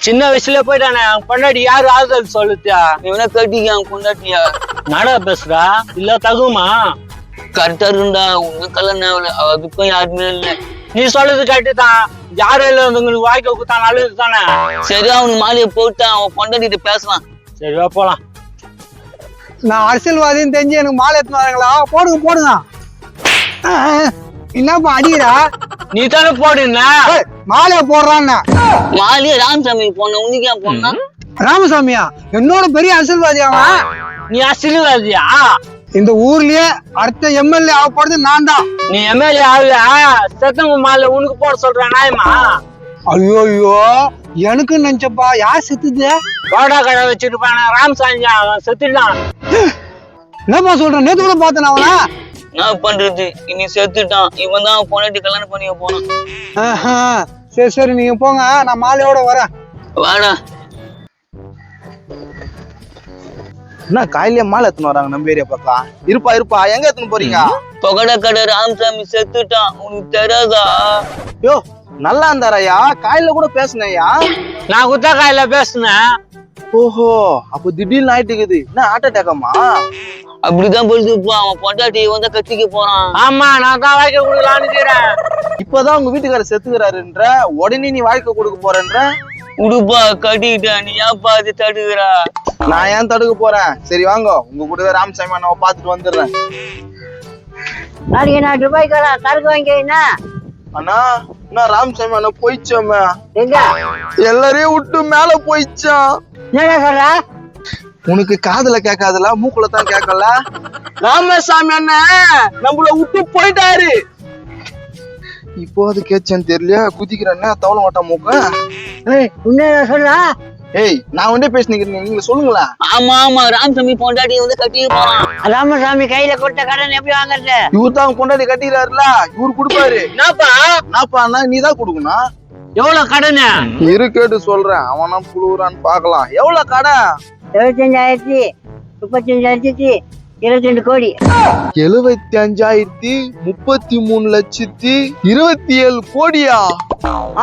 சின்ன வயசுல போயிட்டானே அவன் பொண்டாட்டி யாரு ஆறுதல் சொல்லுத்தியா? இவனை கட்டிக்க அவன் பொண்டாட்டியா? நடா பேசுறா இல்ல தகுமா? கரெக்டா இருக்குண்டா, உனக்கு கல்யாணம் அதுக்கும் யாருமே இல்லை. நீ சொல்றது கேட்டுதான் யாரும் இல்ல உங்களுக்கு வாய்க்க குத்தான் நல்லது தானே. சரி அவனுக்கு மாலையை போட்டு அவன் பொண்டாட்டிட்டு பேசலாம். சரிவா போலாம். நான் அரசியல்வாதின்னு தெரிஞ்சு எனக்கு மாலை எடுத்து வராங்களா? போடுங்க போடுங்க. என்னப்பா அடிக்கிறா? நீ தானே போடுன மாலையா போடுறான்னு. மாலையை ராமசாமி போன உனக்கு ஏன் போனா? ராமசாமியா? என்னோட பெரிய அரசியல்வாதி அவன். நீ அரசியல்வாதியா? இந்த ஊர்லயே அடுத்த எம்எல்ஏ ஆக போறது நான் தான். நீ எம்எல்ஏ ஆகல செத்தவங்க மாலை உனக்கு போட சொல்றேன் நாயமா? ஐயோ ஐயோ எனக்கு நினைச்சப்பா. யார் செத்துது? கோடா கடை வச்சிருப்பான ராமசாமி அவன் செத்துட்டான். என்னப்பா சொல்றேன்? நேத்து கூட பார்த்தேன் அவனா. நான் பண்றது இனி செத்துட்டான். இவன் தான் அவன் பொண்டாட்டி கல்யாணம் பண்ணி போனான். சரி சரி நீங்க போங்க, நான் மாலையோட வரேன். வாடா. என்ன காலையில மாலை எடுத்துன்னு வராங்க நம்ம ஏரியா பக்கம்? இருப்பா இருப்பா, எங்க எடுத்துன்னு போறீங்க? புகட கடை ராமசாமி செத்துட்டான், உனக்கு தெரியாதா? யோ நல்லா இருந்தாரையா, காலையில கூட பேசுனையா? நான் குத்தா காயில பேசுனேன். ஓஹோ, அப்போ திடீர்னு ஆயிட்டுக்குது. என்ன ஹார்ட் அட்டாக்கம்மா? அப்படிதான் போயிடுதுப்பா. அவன் பொண்டாட்டி வந்து கட்டிக்க போறான். ஆமா நான் தான் வாய்க்க கொடுக்கலான்னு. இப்பதான் உங்க வீட்டுக்காரர் செத்துக்கிறாருன்ற உடனே நீ வாழ்க்கை கொடுக்க போறேன்ற? உடுப்பா கட்டிக்கிட்டேன், நீ ஏப்பா அது தடுக்கிறா? நான் ஏன் தடுக்க போறேன்? சரி வாங்க, உங்க கூட ராமசாமி அண்ணாவை பாத்துட்டு வந்துடுறேன். நான் துபாய்க்காரன் சரக்கு வாங்கிக்கிறீங்கன்னா அண்ணா என்ன ராமசாமி அண்ணா போயிச்சோமே, எங்க எல்லாரையும் விட்டு மேல போயிச்சான். என்ன சொல்ற? உனக்கு காதுல கேட்காதுல, மூக்குல தான் கேட்கல. ராமசாமி அண்ணன் நம்மள விட்டு போயிட்டாரு. இப்போ அது கேட்சன்னு தெரியல, குதிக்கிறேன்னா தவளை மாட்டா மூக்க. உன்ன சொல்ல? ஏய் நான் வந்து பேசினீங்க, நீங்க சொல்லுங்களா? ஆமா ஆமா, ராமசாமி பொண்டாட்டி வந்து கட்டிக்க போறான். ராமசாமி கையில கொடுத்த கடன் எப்படி வாங்குறது? இவரு தான் கொண்டாடி கட்டிக்கிறாருல, இவரு கொடுப்பாரு. நாப்பா நீ தான் கொடுக்கணும். எவ்வளவு கடனு இரு கேட்டு சொல்றேன், அவனா புழுவுறான்னு பாக்கலாம். எவ்வளவு கடன்? 75,000 35,00,000 22 கோடி. 75,000 33,27,000 கோடியா?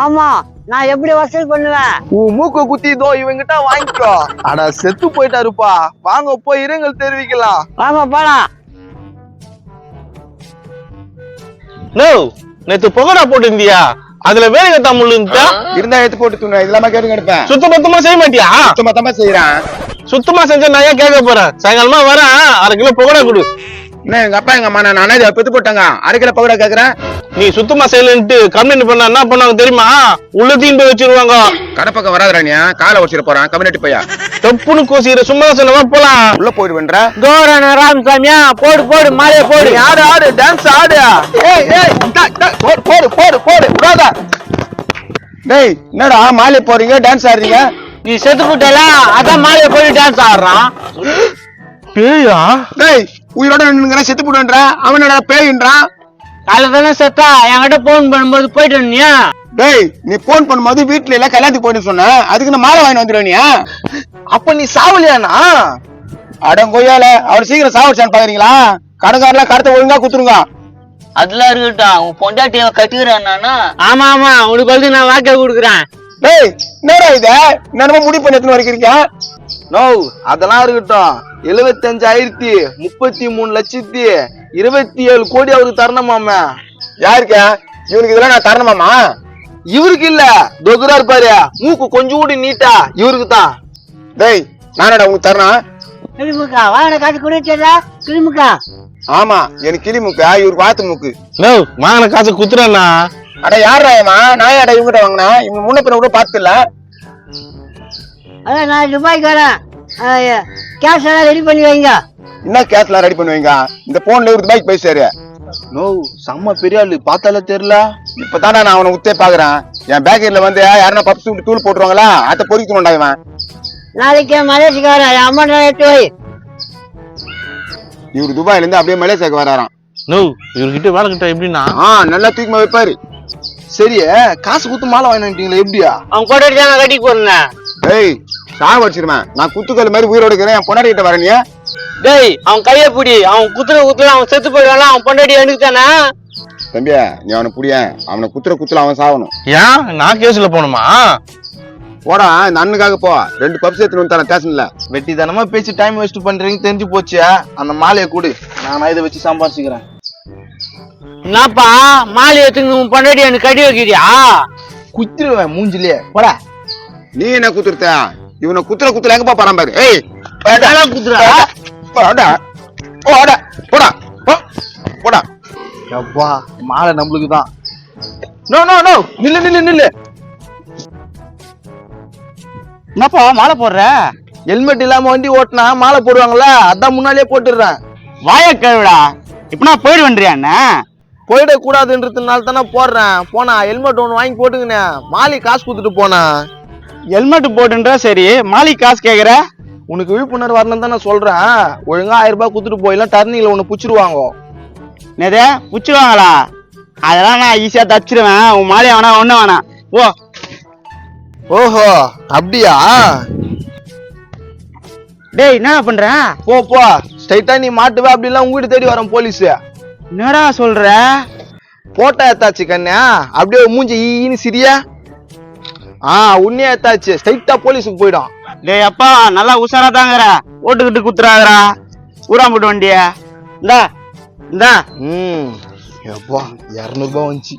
ஆமா, நான் எப்படி வசூல் பண்ணுவேன்? உன் மூக்க குத்தி இதோ இவங்கிட்ட வாங்கிக்கோ. அட செத்து போயிட்டாருப்பா, வாங்க போய் இரங்கல் தெரிவிக்கலாம். வாங்க போலாம். நேத்து புகடா போட்டு இருந்தியா? அதுல வேலைக்கு தமிழ் இருந்தா எடுத்து போட்டு தூங்க, இதெல்லாம் கேட்டு கிடப்பேன். சுத்த மொத்தமா செய்ய மாட்டியா? சுத்தமா செய்யறேன். சுத்தமா செஞ்சா நான் ஏன் கேட்க போறேன்? சாயங்காலமா வரேன், 1/2 கிலோ புகடா கொடு. என்ன எங்க அப்பா எங்க அம்மா நானே பெத்து போட்டாங்க, 1/2 கிலோ பகடா கேக்குறேன். நீ சுத்தமா செய்யலன்ட்டு கம்ப்ளைண்ட் பண்ண என்ன பண்ணாங்க தெரியுமா? உள்ளத்தையும் போய் வச்சிருவாங்க. கடப்பக்கம் வராதுடா, நீ காலை வச்சிட போறான் கம்யூனிட்டி பையா. தப்புன்னு கோசிக்கிற, சும்மா சொன்னவா போலாம். உள்ள போயிடுவேன்ற கௌரவ ராமசாமியா போடு போடு மாலைய போடு. ஆடு ஆடு டான்ஸ் ஆடு. ஏய் ஏய் போடு போடு போடு போடு விடாத. டேய் என்னடா மாலை போறீங்க டான்ஸ் ஆடுறீங்க? நீ செத்து போட்டல அதான் மாலைய போட்டு டான்ஸ் ஆடுறான். பேயா? டேய் உயிரோட நின்னுங்கற செத்து போடுன்றா, அவனடா பேயின்றான். காலைல தானே செத்தா, என்கிட்ட போன் பண்ணும்போது போயிட்டு வந்தியா? டேய் நீ போன் பண்ணும்போது வீட்டுல எல்லாம் கல்யாணத்துக்கு போயிட்டு சொன்ன, அதுக்கு நான் மாலை வாங்கி வந்துடுவனியா? அப்ப நீ சாவலியானா? அடங்கொய்யால அவர் சீக்கிரம் சாவடிச்சான்னு பாக்குறீங்களா? கடைக்காரலாம் கடத்த ஒழுங்கா குத்துருங்க. அதெல்லாம் இருக்கட்டும், உன் பொண்டாட்டி அவன் கட்டிக்கிறான்னா? ஆமா ஆமா, உனக்கு வந்து நான் வாக்க கொடுக்குறேன். டேய் என்னடா இத என்னமா முடி பண்ணி எடுத்துன்னு வரீங்க? நோ அதெல்லாம் இருக்கட்டும். 75,000 33,27,000 கோடி அவருக்கு தரணுமாமா. யாருக்கு? இவனுக்கு இதெல்லாம் நான் தரணுமாமா? இவருக்கு இல்ல, தொகுரா இருப்பாரு மூக்கு கொஞ்சம் கூட நீட்டா, இவருக்கு தான். டேய் நானடா உனக்கு தரணும். கிளிமுக்கா வாங்கின காசு கொடுத்தா? கிளிமுக்கா ஆமா எனக்கு கிளி மூக்கா, இவருக்கு வாத்து மூக்கு. வாங்கின காசு குத்துறா. அட யாராயமா நான் யாரா இவங்கிட்ட வாங்கினா? இவங்க முன்ன பின்ன கூட பாத்துல. அதான் நான் துபாய்க்காரன், கேஷ் எல்லாம் ரெடி பண்ணி வைங்க. என்ன கேஷ்லாம் ரெடி பண்ணுவீங்க? இந்த போன்ல ஒரு பைக் பேசாரு. நோ செம்ம பெரிய ஆளு, பார்த்தாலே தெரியல. இப்பதானே நான் அவனை உத்தே பாக்குறேன். என் பேக்கரியில வந்து யாருன்னா பப்ஸ் விட்டு தூள் போட்டுருவாங்களா, அதை பொறிக்கணும்டா இவன். நாளைக்கு மலேசிக்காரன், என் அம்மா எடுத்து வை. இவரு துபாயில இருந்து அப்படியே மலேசியாக்கு வராராம். இவர்கிட்ட வேலை கிட்ட எப்படின்னா நல்லா தூக்கமா வைப்பாரு. சரி காசு குத்து மாலை வாங்கிட்டீங்களா? எப்படியா? அவன் கூட நான் கட்டி போறேன். டேய் சாவ வச்சிருவேன், நான் குத்துக்கல் மாதிரி உயிரோட இருக்கிறேன். என் பொண்டாட்டி கிட்ட வரேன். டேய் அவன் கைய பிடி, அவன் குத்துற அவன் செத்து போயிடுவான். அவன் பொண்டாட்டி எனக்கு தானே. தம்பியா நீ அவனை புடிய, அவனை குத்துற குத்துல அவன் சாவணும். ஏன் நான் கேஸ்ல போகணுமா? போடா இந்த அண்ணனுக்காக போ 2 பப்ஸ் எடுத்துன்னு வந்து தரேன் ஸ்டேஷன்ல. வெட்டி தானமா பேசி டைம் வேஸ்ட் பண்றீங்க தெரிஞ்சு போச்சு. அந்த மாலையை கொடு, நான் இதை வச்சு சம்பாதிச்சுக்கிறேன். என்னப்பா மாலை எடுத்துன்னு உன் பொண்டாட்டி எனக்கு கட்டி வைக்கிறியா? குத்திருவேன் மூஞ்சிலே. போடா. நீ என்ன குத்துருத்த? இவனை குத்துற எங்கப்பா பராம பாரு. ஏய் குத்துறா போடா போடா போடா போடா. அப்பா மாலை நம்மளுக்கு தான். நோ நோ நோ, நில்லு நில்லு நில்லு. என்னப்பா மாலை போடுற? ஹெல்மெட் இல்லாம வண்டி ஓட்டினா மாலை போடுவாங்களா, அதான் முன்னாலேயே போட்டுடுறேன். வாய கழுவிடா. இப்ப நான் போயிடுவேன்றியா என்ன? போயிடக்கூடாதுன்றதுனால தானே போடுறேன். போனா ஹெல்மெட் ஒன்று வாங்கி போட்டுங்கண்ணே, மாலை காசு கொடுத்துட்டு போனா. ஹெல்மெட் போட்டுன்றா சரி, மாலைக்கு காசு கேக்குற? உனக்கு விழிப்புணர்வு வரணும் தான் நான் சொல்றேன். ஒழுங்கா 1000 ரூபாய் கொடுத்துட்டு போயிடலாம், டர்னிங்ல ஒன்று புச்சிருவாங்க. நேதே புச்சுவாங்களா? அதெல்லாம் நான் ஈஸியா தச்சிருவேன். உன் மாலையை வேணா ஒண்ணு வேணாம் ஓ. ஓஹோ அப்படியா? டேய் என்ன பண்ற? போ போ, ஸ்ட்ரைட்டா நீ மாட்டுவ. அப்படிலாம் உங்க வீடு தேடி வரேன் போலீஸ். என்னடா சொல்ற? போட்டோ எடுத்தாச்சு கண்ணா, அப்படியே மூஞ்சி ஈன்னு சிரியா. உன்னையே எடுத்தாச்சு, ஸ்ட்ரைட்டா போலீஸுக்கு போயிடும். டேய் அப்பா நல்லா உஷாரா தாங்கற, ஓட்டுக்கிட்டு குத்துறாதடா ஊராம்பட்டு வண்டிய. இந்தா இந்தா. எப்பா 200 ரூபாய் வந்துச்சு.